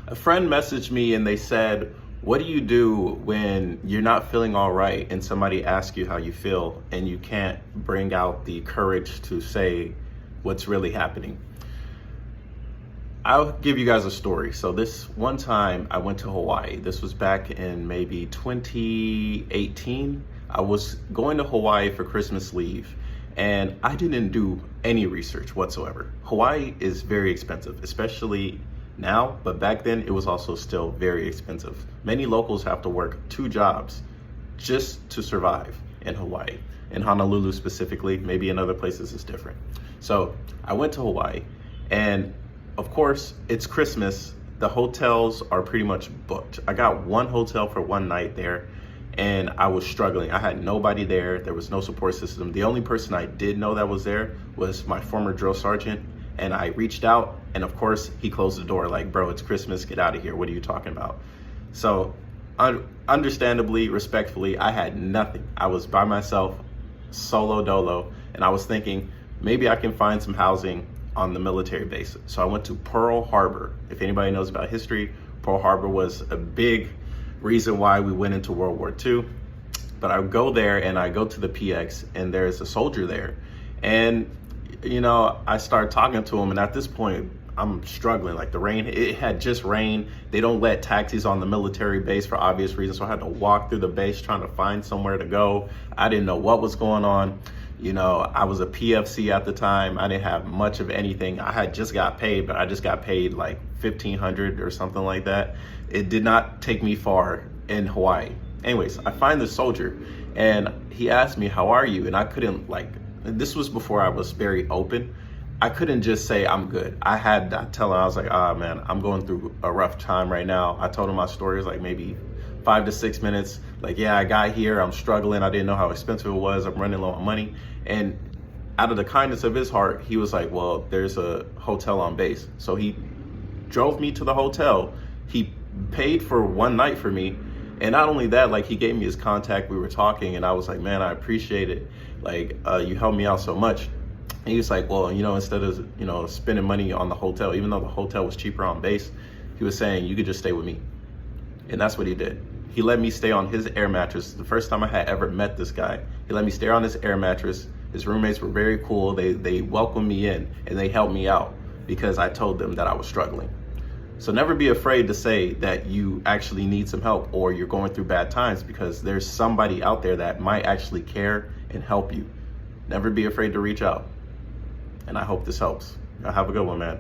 A friend messaged me and they said, what do you do when you're not feeling all right and somebody asks you how you feel and you can't bring out the courage to say what's really happening? I'll give you guys a story. So this one time I went to Hawaii. This was back in maybe 2018. I was going to Hawaii for Christmas leave and I didn't do any research whatsoever. Hawaii is very expensive, especially now, but back then it was also still very expensive. Many locals have to work 2 jobs just to survive in Hawaii. In Honolulu specifically, maybe in other places it's different. So I went to Hawaii and of course it's Christmas. The hotels are pretty much booked. I got one hotel for one night there and I was struggling. I had nobody there. There was no support system. The only person I did know that was there was my former drill sergeant. And I reached out and of course he closed the door like, bro, it's Christmas, get out of here. What are you talking about? So understandably, respectfully, I had nothing. I was by myself, solo dolo. And I was thinking maybe I can find some housing on the military base. So I went to Pearl Harbor. If anybody knows about history, Pearl Harbor was a big reason why we went into World War II. But I go there and I go to the PX and there's a soldier there. And you know, I started talking to him and at this point I'm struggling. Like the rain, it had just rained. They don't let taxis on the military base for obvious reasons. So I had to walk through the base trying to find somewhere to go. I didn't know what was going on. You know, I was a PFC at the time. I didn't have much of anything. I had just got paid, but I just got paid like $1,500 or something like that. It did not take me far in Hawaii. Anyways, I find this soldier and he asked me, how are you? And I couldn't this was before I was very open. I couldn't just say I'm good. I had to tell him, I was like, man, I'm going through a rough time right now. I told him my story was like maybe 5 to 6 minutes. Like, yeah, I got here, I'm struggling. I didn't know how expensive it was. I'm running low on money. And out of the kindness of his heart, he was like, well, there's a hotel on base. So he drove me to the hotel. He paid for one night for me. And not only that, like he gave me his contact, we were talking and I was like, man, I appreciate it. Like, you helped me out so much. And he was like, well, you know, instead of, you know, spending money on the hotel, even though the hotel was cheaper on base, he was saying, you could just stay with me. And that's what he did. He let me stay on his air mattress. The first time I had ever met this guy, he let me stay on his air mattress. His roommates were very cool. They welcomed me in and they helped me out because I told them that I was struggling. So never be afraid to say that you actually need some help or you're going through bad times because there's somebody out there that might actually care and help you. Never be afraid to reach out. And I hope this helps. Have a good one, man.